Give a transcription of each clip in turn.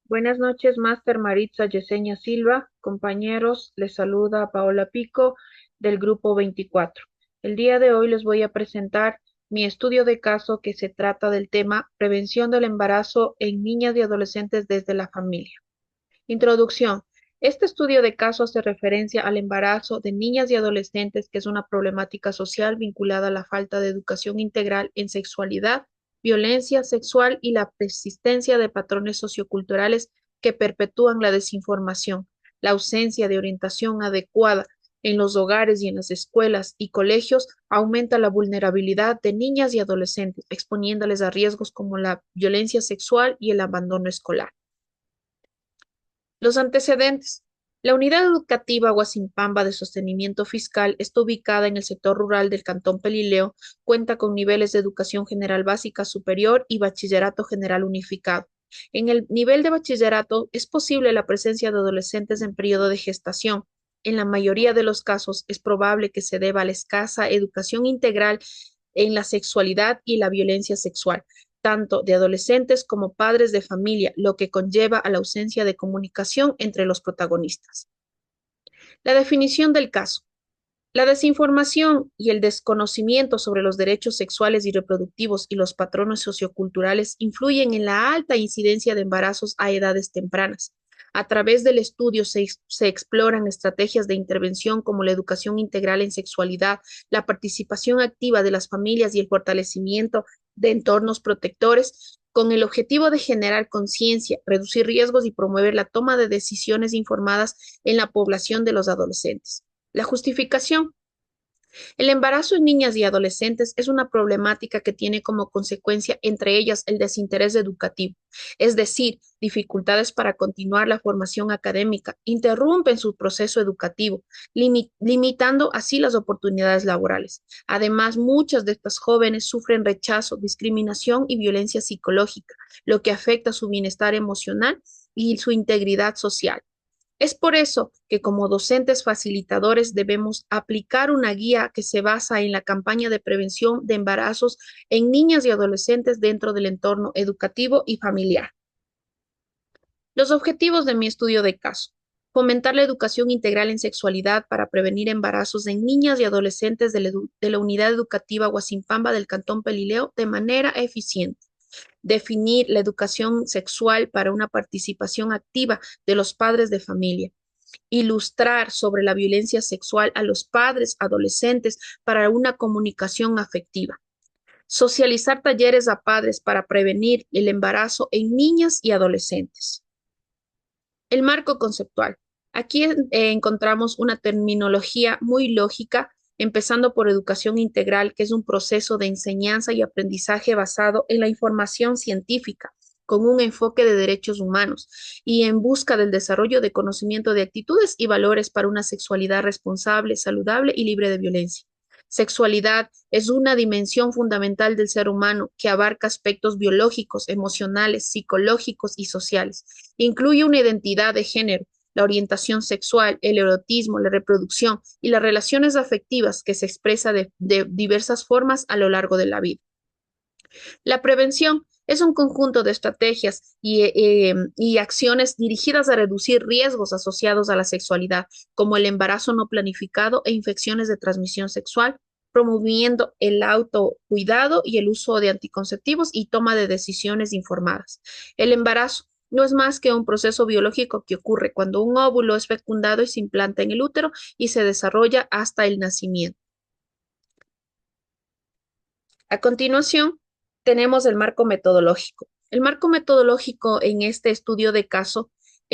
Buenas noches, Máster Maritza Yesenia Silva. Compañeros, les saluda Paola Pico del Grupo 24. El día de hoy les voy a presentar mi estudio de caso que se trata del tema prevención del embarazo en niñas y adolescentes desde la familia. Introducción. Este estudio de caso hace referencia al embarazo de niñas y adolescentes, que es una problemática social vinculada a la falta de educación integral en sexualidad, violencia sexual y la persistencia de patrones socioculturales que perpetúan la desinformación, la ausencia de orientación adecuada en los hogares y en las escuelas y colegios aumenta la vulnerabilidad de niñas y adolescentes, exponiéndoles a riesgos como la violencia sexual y el abandono escolar. Los antecedentes. La Unidad Educativa Guasimpamba de Sostenimiento Fiscal está ubicada en el sector rural del Cantón Pelileo, cuenta con niveles de educación general básica superior y bachillerato general unificado. En el nivel de bachillerato es posible la presencia de adolescentes en periodo de gestación. En la mayoría de los casos es probable que se deba a la escasa educación integral en la sexualidad y la violencia sexual tanto de adolescentes como padres de familia, lo que conlleva a la ausencia de comunicación entre los protagonistas. La definición del caso. La desinformación y el desconocimiento sobre los derechos sexuales y reproductivos y los patrones socioculturales influyen en la alta incidencia de embarazos a edades tempranas. A través del estudio se exploran estrategias de intervención como la educación integral en sexualidad, la participación activa de las familias y el fortalecimiento de entornos protectores con el objetivo de generar conciencia, reducir riesgos y promover la toma de decisiones informadas en la población de los adolescentes. La justificación. El embarazo en niñas y adolescentes es una problemática que tiene como consecuencia, entre ellas, el desinterés educativo, es decir, dificultades para continuar la formación académica, interrumpen su proceso educativo, limitando así las oportunidades laborales. Además, muchas de estas jóvenes sufren rechazo, discriminación y violencia psicológica, lo que afecta su bienestar emocional y su integridad social. Es por eso que como docentes facilitadores debemos aplicar una guía que se basa en la campaña de prevención de embarazos en niñas y adolescentes dentro del entorno educativo y familiar. Los objetivos de mi estudio de caso. Fomentar la educación integral en sexualidad para prevenir embarazos en niñas y adolescentes de la Unidad Educativa Guasimpamba del Cantón Pelileo de manera eficiente. Definir la educación sexual para una participación activa de los padres de familia. Ilustrar sobre la violencia sexual a los padres adolescentes para una comunicación afectiva. Socializar talleres a padres para prevenir el embarazo en niñas y adolescentes. El marco conceptual. Aquí encontramos una terminología muy lógica, empezando por educación integral, que es un proceso de enseñanza y aprendizaje basado en la información científica, con un enfoque de derechos humanos y en busca del desarrollo de conocimiento de actitudes y valores para una sexualidad responsable, saludable y libre de violencia. Sexualidad es una dimensión fundamental del ser humano que abarca aspectos biológicos, emocionales, psicológicos y sociales. Incluye una identidad de género, la orientación sexual, el erotismo, la reproducción y las relaciones afectivas que se expresa de diversas formas a lo largo de la vida. La prevención es un conjunto de estrategias y acciones dirigidas a reducir riesgos asociados a la sexualidad, como el embarazo no planificado e infecciones de transmisión sexual, promoviendo el autocuidado y el uso de anticonceptivos y toma de decisiones informadas. El embarazo no es más que un proceso biológico que ocurre cuando un óvulo es fecundado y se implanta en el útero y se desarrolla hasta el nacimiento. A continuación, tenemos el marco metodológico. El marco metodológico en este estudio de caso,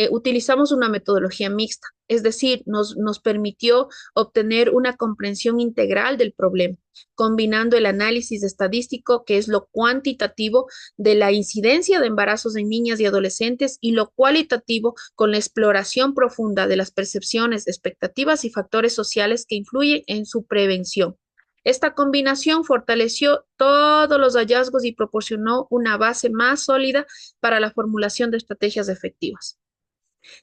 utilizamos una metodología mixta, es decir, nos permitió obtener una comprensión integral del problema, combinando el análisis estadístico, que es lo cuantitativo de la incidencia de embarazos en niñas y adolescentes, y lo cualitativo con la exploración profunda de las percepciones, expectativas y factores sociales que influyen en su prevención. Esta combinación fortaleció todos los hallazgos y proporcionó una base más sólida para la formulación de estrategias efectivas.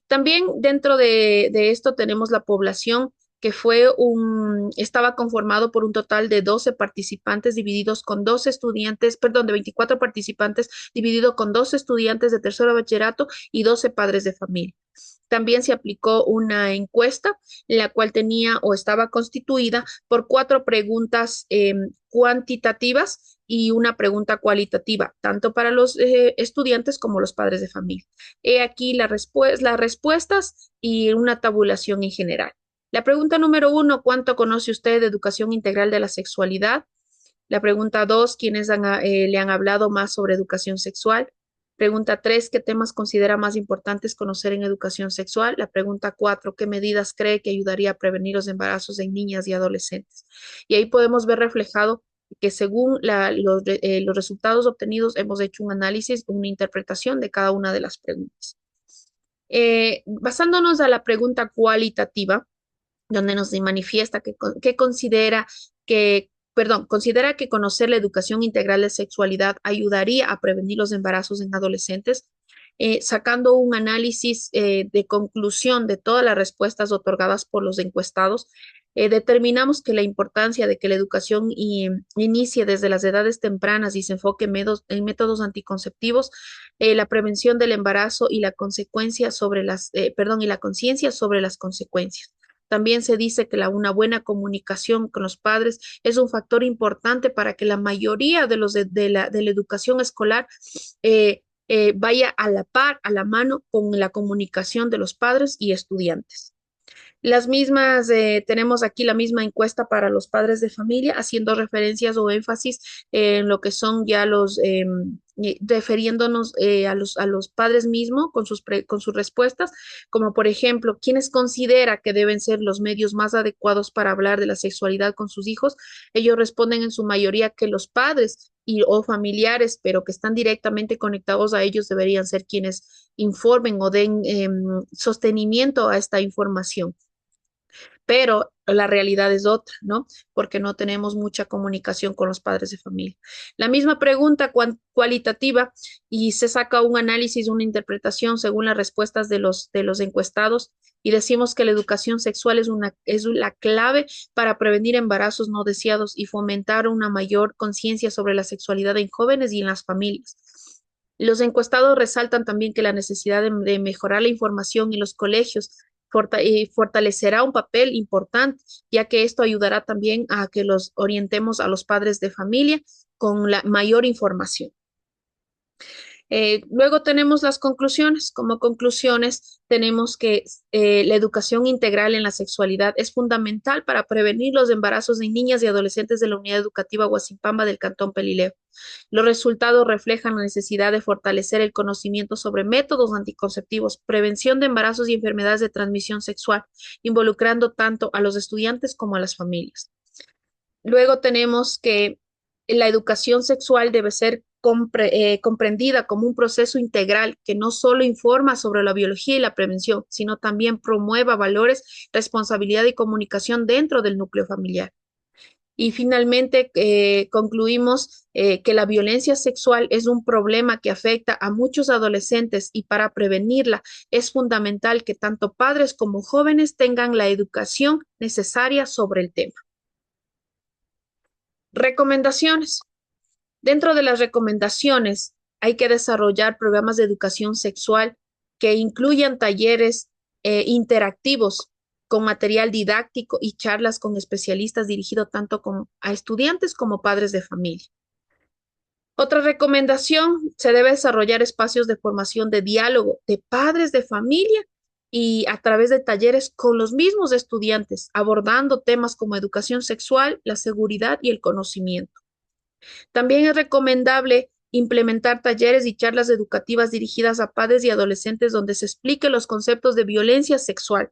También dentro de esto tenemos la población que estaba conformado por un total de 12 participantes divididos con 12 estudiantes, perdón, de 24 participantes dividido con 12 estudiantes de tercero de bachillerato y 12 padres de familia. También se aplicó una encuesta, la cual tenía o estaba constituida por cuatro preguntas cuantitativas y una pregunta cualitativa, tanto para los estudiantes como los padres de familia. He aquí las respuestas y una tabulación en general. La pregunta número uno, ¿cuánto conoce usted de educación integral de la sexualidad? La pregunta dos, ¿quiénes le han hablado más sobre educación sexual? Pregunta tres, ¿qué temas considera más importantes conocer en educación sexual? La pregunta cuatro, ¿qué medidas cree que ayudaría a prevenir los embarazos en niñas y adolescentes? Y ahí podemos ver reflejado que según los resultados obtenidos hemos hecho un análisis, una interpretación de cada una de las preguntas. Basándonos a la pregunta cualitativa, donde nos manifiesta que considera que conocer la educación integral de sexualidad ayudaría a prevenir los embarazos en adolescentes, sacando un análisis de conclusión de todas las respuestas otorgadas por los encuestados. Determinamos que la importancia de que la educación inicie desde las edades tempranas y se enfoque en métodos anticonceptivos, la prevención del embarazo y la consecuencia sobre y la conciencia sobre las consecuencias. También se dice que una buena comunicación con los padres es un factor importante para que la mayoría de la educación escolar vaya a la par, a la mano con la comunicación de los padres y estudiantes. Tenemos aquí la misma encuesta para los padres de familia, haciendo referencias o énfasis en lo que son ya refiriéndonos a los padres mismos con sus respuestas, como por ejemplo, ¿quiénes considera que deben ser los medios más adecuados para hablar de la sexualidad con sus hijos? Ellos responden en su mayoría que los padres o familiares, pero que están directamente conectados a ellos, deberían ser quienes informen o den sostenimiento a esta información, pero la realidad es otra, ¿no? Porque no tenemos mucha comunicación con los padres de familia. La misma pregunta cualitativa y se saca un análisis, una interpretación según las respuestas de los encuestados y decimos que la educación sexual es la clave para prevenir embarazos no deseados y fomentar una mayor conciencia sobre la sexualidad en jóvenes y en las familias. Los encuestados resaltan también que la necesidad de mejorar la información en los colegios fortalecerá un papel importante, ya que esto ayudará también a que los orientemos a los padres de familia con la mayor información. Luego tenemos las conclusiones. Como conclusiones, tenemos que la educación integral en la sexualidad es fundamental para prevenir los embarazos en niñas y adolescentes de la Unidad Educativa Guasimpamba del Cantón Pelileo. Los resultados reflejan la necesidad de fortalecer el conocimiento sobre métodos anticonceptivos, prevención de embarazos y enfermedades de transmisión sexual, involucrando tanto a los estudiantes como a las familias. Luego tenemos que la educación sexual debe ser comprendida como un proceso integral que no solo informa sobre la biología y la prevención, sino también promueva valores, responsabilidad y comunicación dentro del núcleo familiar. Y finalmente, concluimos que la violencia sexual es un problema que afecta a muchos adolescentes y para prevenirla es fundamental que tanto padres como jóvenes tengan la educación necesaria sobre el tema. Recomendaciones. Dentro de las recomendaciones, hay que desarrollar programas de educación sexual que incluyan talleres interactivos con material didáctico y charlas con especialistas dirigidos tanto a estudiantes como padres de familia. Otra recomendación, se debe desarrollar espacios de formación de diálogo de padres de familia y a través de talleres con los mismos estudiantes, abordando temas como educación sexual, la seguridad y el conocimiento. También es recomendable implementar talleres y charlas educativas dirigidas a padres y adolescentes donde se explique los conceptos de violencia sexual,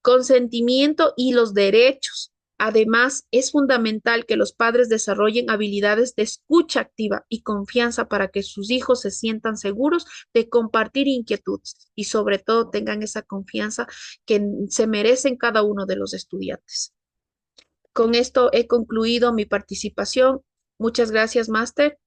consentimiento y los derechos. Además, es fundamental que los padres desarrollen habilidades de escucha activa y confianza para que sus hijos se sientan seguros de compartir inquietudes y sobre todo tengan esa confianza que se merecen cada uno de los estudiantes. Con esto he concluido mi participación. Muchas gracias, Máster.